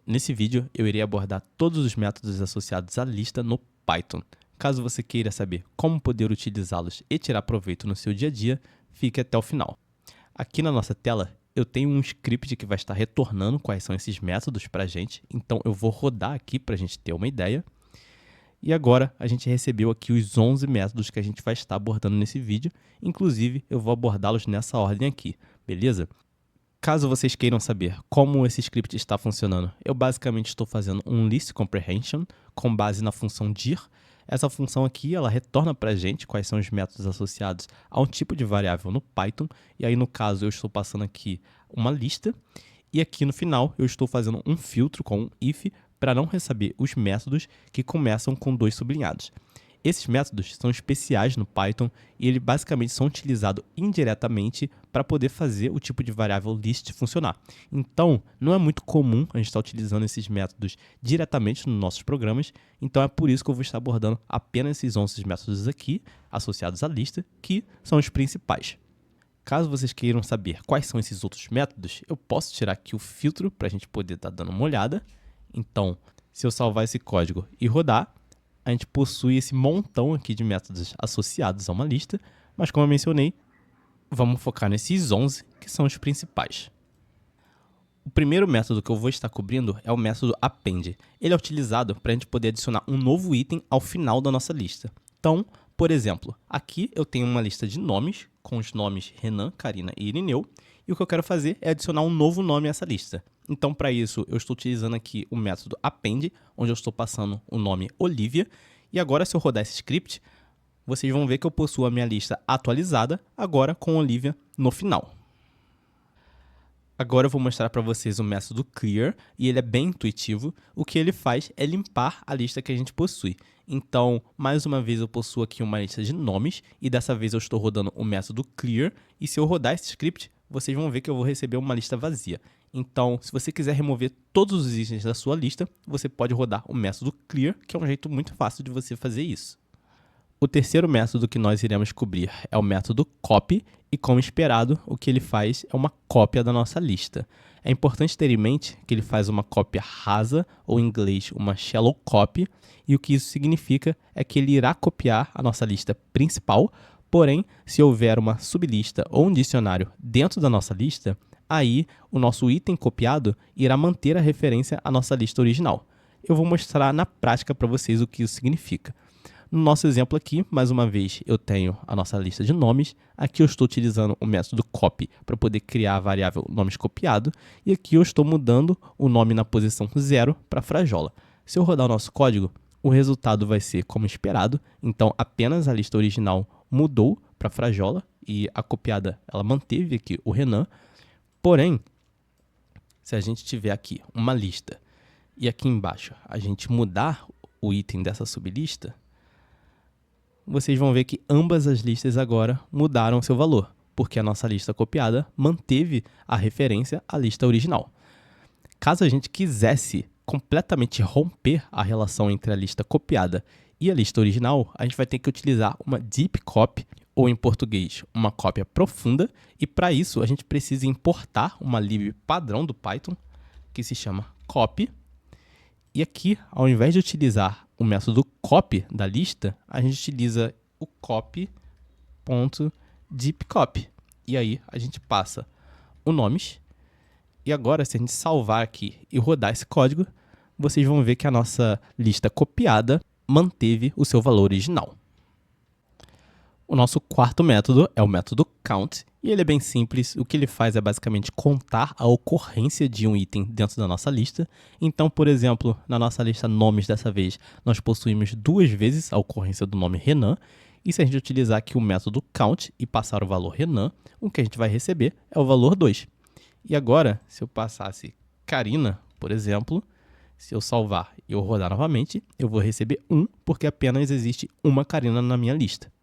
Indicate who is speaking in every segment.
Speaker 1: Nesse vídeo, eu irei abordar todos os métodos associados à lista no Python. Caso você queira saber como poder utilizá-los e tirar proveito no seu dia a dia, fique até o final. Aqui na nossa tela, eu tenho um script que vai estar retornando quais são esses métodos para a gente, então eu vou rodar aqui para a gente ter uma ideia. E agora, a gente recebeu aqui os 11 métodos que a gente vai estar abordando nesse vídeo, inclusive eu vou abordá-los nessa ordem aqui, beleza? Caso vocês queiram saber como esse script está funcionando, eu basicamente estou fazendo um list comprehension com base na função dir. Essa função aqui, ela retorna para a gente quais são os métodos associados a um tipo de variável no Python. E aí, no caso, eu estou passando aqui uma lista. E aqui no final, eu estou fazendo um filtro com um if para não receber os métodos que começam com 2 sublinhados. Esses métodos são especiais no Python e eles basicamente são utilizados indiretamente para poder fazer o tipo de variável list funcionar. Então, não é muito comum a gente estar utilizando esses métodos diretamente nos nossos programas, então é por isso que eu vou estar abordando apenas esses 11 métodos aqui, associados à lista, que são os principais. Caso vocês queiram saber quais são esses outros métodos, eu posso tirar aqui o filtro para a gente poder estar dando uma olhada. Então, se eu salvar esse código e rodar, a gente possui esse montão aqui de métodos associados a uma lista, mas como eu mencionei, vamos focar nesses 11 que são os principais. O primeiro método que eu vou estar cobrindo é o método append. Ele é utilizado para a gente poder adicionar um novo item ao final da nossa lista. Então, por exemplo, aqui eu tenho uma lista de nomes, com os nomes Renan, Karina e Irineu, e o que eu quero fazer é adicionar um novo nome a essa lista. Então, para isso, eu estou utilizando aqui o método append, onde eu estou passando o nome Olivia. E agora, se eu rodar esse script, vocês vão ver que eu possuo a minha lista atualizada, agora com Olivia no final. Agora eu vou mostrar para vocês o método clear, e ele é bem intuitivo. O que ele faz é limpar a lista que a gente possui. Então, mais uma vez, eu possuo aqui uma lista de nomes, e dessa vez eu estou rodando o método clear, e se eu rodar esse script, vocês vão ver que eu vou receber uma lista vazia. Então, se você quiser remover todos os itens da sua lista, você pode rodar o método clear, que é um jeito muito fácil de você fazer isso. O terceiro método que nós iremos cobrir é o método copy, e como esperado, o que ele faz é uma cópia da nossa lista. É importante ter em mente que ele faz uma cópia rasa, ou em inglês, uma shallow copy, e o que isso significa é que ele irá copiar a nossa lista principal, porém, se houver uma sublista ou um dicionário dentro da nossa lista, aí o nosso item copiado irá manter a referência à nossa lista original. Eu vou mostrar na prática para vocês o que isso significa. No nosso exemplo aqui, mais uma vez, eu tenho a nossa lista de nomes. Aqui eu estou utilizando o método copy para poder criar a variável nomes copiado. E aqui eu estou mudando o nome na posição 0 para Frajola. Se eu rodar o nosso código, o resultado vai ser como esperado. Então, apenas a lista original mudou para Frajola e a copiada ela manteve aqui o Renan. Porém, se a gente tiver aqui uma lista e aqui embaixo a gente mudar o item dessa sublista, vocês vão ver que ambas as listas agora mudaram seu valor, porque a nossa lista copiada manteve a referência à lista original. Caso a gente quisesse completamente romper a relação entre a lista copiada e a lista original, a gente vai ter que utilizar uma deep copy, ou em português, uma cópia profunda, e para isso a gente precisa importar uma lib padrão do Python, que se chama copy. E aqui, ao invés de utilizar o método copy da lista, a gente utiliza o copy.deepcopy. E aí a gente passa o nomes. E agora, se a gente salvar aqui e rodar esse código, vocês vão ver que a nossa lista copiada manteve o seu valor original. O nosso quarto método é o método count, e ele é bem simples. O que ele faz é basicamente contar a ocorrência de um item dentro da nossa lista. Então, por exemplo, na nossa lista nomes dessa vez, nós possuímos 2 vezes a ocorrência do nome Renan, e se a gente utilizar aqui o método count e passar o valor Renan, o que a gente vai receber é o valor 2. E agora, se eu passasse Karina, por exemplo, se eu salvar e eu rodar novamente, eu vou receber 1, porque apenas existe uma Karina na minha lista.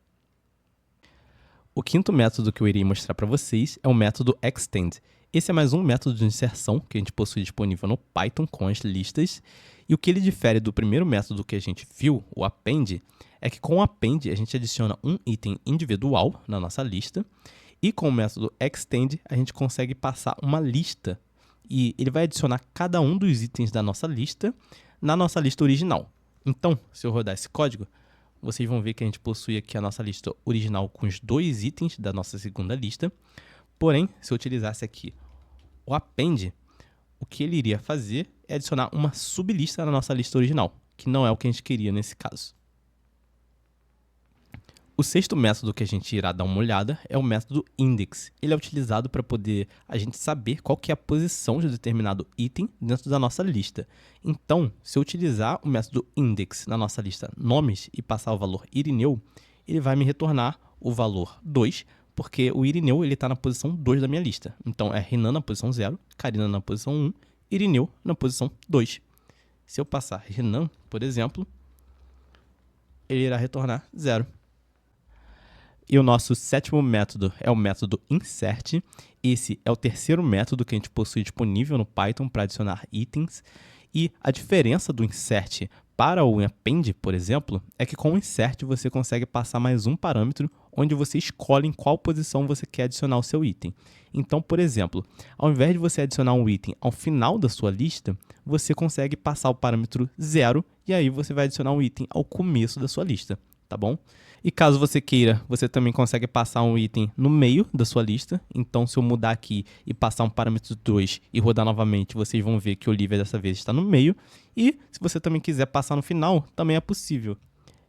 Speaker 1: O quinto método que eu irei mostrar para vocês é o método extend. Esse é mais um método de inserção que a gente possui disponível no Python com as listas. E o que ele difere do primeiro método que a gente viu, o append, é que com o append a gente adiciona um item individual na nossa lista. E com o método extend a gente consegue passar uma lista e ele vai adicionar cada um dos itens da nossa lista na nossa lista original. Então, se eu rodar esse código, vocês vão ver que a gente possui aqui a nossa lista original com os 2 itens da nossa segunda lista. Porém, se eu utilizasse aqui o append, o que ele iria fazer é adicionar uma sublista na nossa lista original, que não é o que a gente queria nesse caso. O sexto método que a gente irá dar uma olhada é o método index. Ele é utilizado para poder a gente saber qual que é a posição de determinado item dentro da nossa lista. Então, se eu utilizar o método index na nossa lista nomes e passar o valor Irineu, ele vai me retornar o valor 2, porque o Irineu está na posição 2 da minha lista. Então, é Renan na posição 0, Karina na posição 1, Irineu na posição 2. Se eu passar Renan, por exemplo, ele irá retornar 0. E o nosso sétimo método é o método insert. Esse é o terceiro método que a gente possui disponível no Python para adicionar itens. E a diferença do insert para o append, por exemplo, é que com o insert você consegue passar mais um parâmetro onde você escolhe em qual posição você quer adicionar o seu item. Então, por exemplo, ao invés de você adicionar um item ao final da sua lista, você consegue passar o parâmetro 0 e aí você vai adicionar um item ao começo da sua lista, tá bom? E caso você queira, você também consegue passar um item no meio da sua lista. Então, se eu mudar aqui e passar um parâmetro 2 e rodar novamente, vocês vão ver que Olivia dessa vez está no meio. E se você também quiser passar no final, também é possível.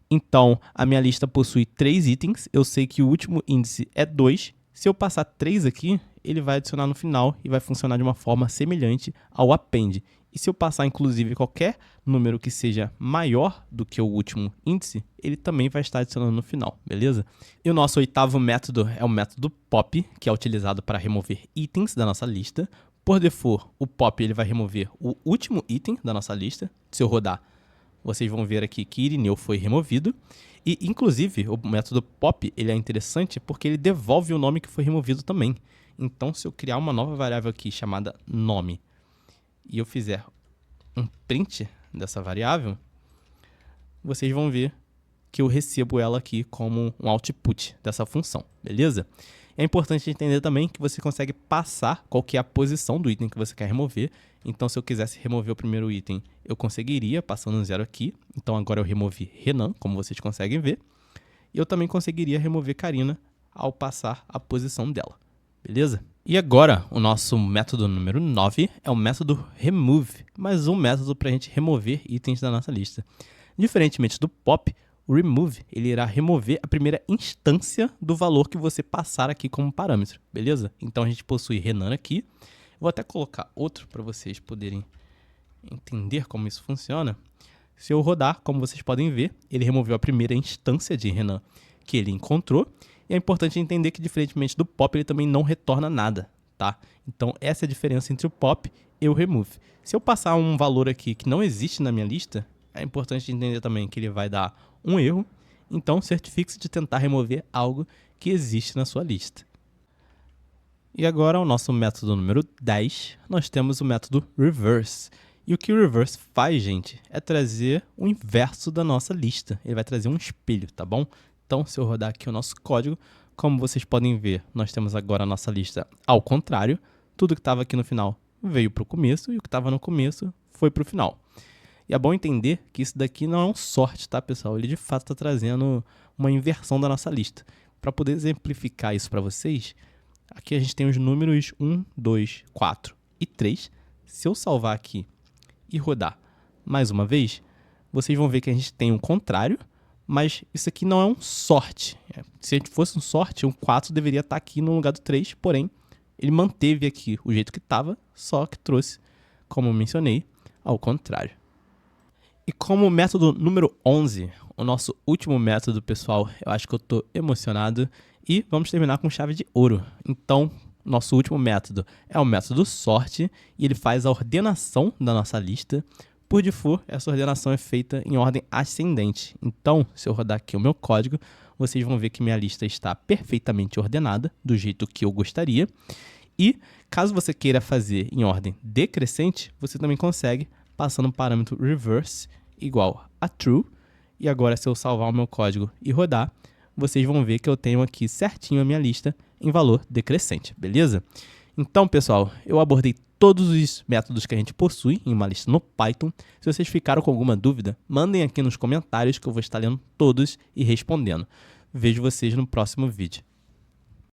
Speaker 1: Então, a minha lista possui 3 itens. Eu sei que o último índice é 2. Se eu passar 3 aqui, ele vai adicionar no final e vai funcionar de uma forma semelhante ao append. E se eu passar, inclusive, qualquer número que seja maior do que o último índice, ele também vai estar adicionando no final, beleza? E o nosso oitavo método é o método pop, que é utilizado para remover itens da nossa lista. Por default, o pop ele vai remover o último item da nossa lista. Se eu rodar, vocês vão ver aqui que Irineu foi removido. E, inclusive, o método pop ele é interessante porque ele devolve o nome que foi removido também. Então, se eu criar uma nova variável aqui chamada nome, e eu fizer um print dessa variável, vocês vão ver que eu recebo ela aqui como um output dessa função, beleza? É importante entender também que você consegue passar qual que é a posição do item que você quer remover. Então, se eu quisesse remover o primeiro item, eu conseguiria passando um 0 aqui. Então, agora eu removi Renan, como vocês conseguem ver. E eu também conseguiria remover Karina ao passar a posição dela, beleza? E agora, o nosso método número 9 é o método remove, mais um método para a gente remover itens da nossa lista. Diferentemente do pop, o remove ele irá remover a primeira instância do valor que você passar aqui como parâmetro, beleza? Então a gente possui Renan aqui. Vou até colocar outro para vocês poderem entender como isso funciona. Se eu rodar, como vocês podem ver, ele removeu a primeira instância de Renan que ele encontrou. E é importante entender que, diferentemente do pop, ele também não retorna nada, tá? Então, essa é a diferença entre o pop e o remove. Se eu passar um valor aqui que não existe na minha lista, é importante entender também que ele vai dar um erro. Então, certifique-se de tentar remover algo que existe na sua lista. E agora, o nosso método número 10, nós temos o método reverse. E o que o reverse faz, gente, é trazer o inverso da nossa lista. Ele vai trazer um espelho, tá bom? Então, se eu rodar aqui o nosso código, como vocês podem ver, nós temos agora a nossa lista ao contrário. Tudo que estava aqui no final veio para o começo e o que estava no começo foi para o final. E é bom entender que isso daqui não é um sort, tá, pessoal? Ele de fato está trazendo uma inversão da nossa lista. Para poder exemplificar isso para vocês, aqui a gente tem os números 1, 2, 4 e 3. Se eu salvar aqui e rodar mais uma vez, vocês vão ver que a gente tem um contrário, mas isso aqui não é um sort. Se a gente fosse um sort, um 4 deveria estar aqui no lugar do 3, porém, ele manteve aqui o jeito que estava, só que trouxe, como eu mencionei, ao contrário. E como método número 11, o nosso último método, pessoal, eu acho que eu estou emocionado e vamos terminar com chave de ouro. Então, nosso último método é o método sort e ele faz a ordenação da nossa lista. Por default, essa ordenação é feita em ordem ascendente. Então, se eu rodar aqui o meu código, vocês vão ver que minha lista está perfeitamente ordenada, do jeito que eu gostaria. E, caso você queira fazer em ordem decrescente, você também consegue, passando o parâmetro reverse igual a true. E agora, se eu salvar o meu código e rodar, vocês vão ver que eu tenho aqui certinho a minha lista em valor decrescente, beleza? Então, pessoal, eu abordei todos os métodos que a gente possui em uma lista no Python. Se vocês ficaram com alguma dúvida, mandem aqui nos comentários que eu vou estar lendo todos e respondendo. Vejo vocês no próximo vídeo.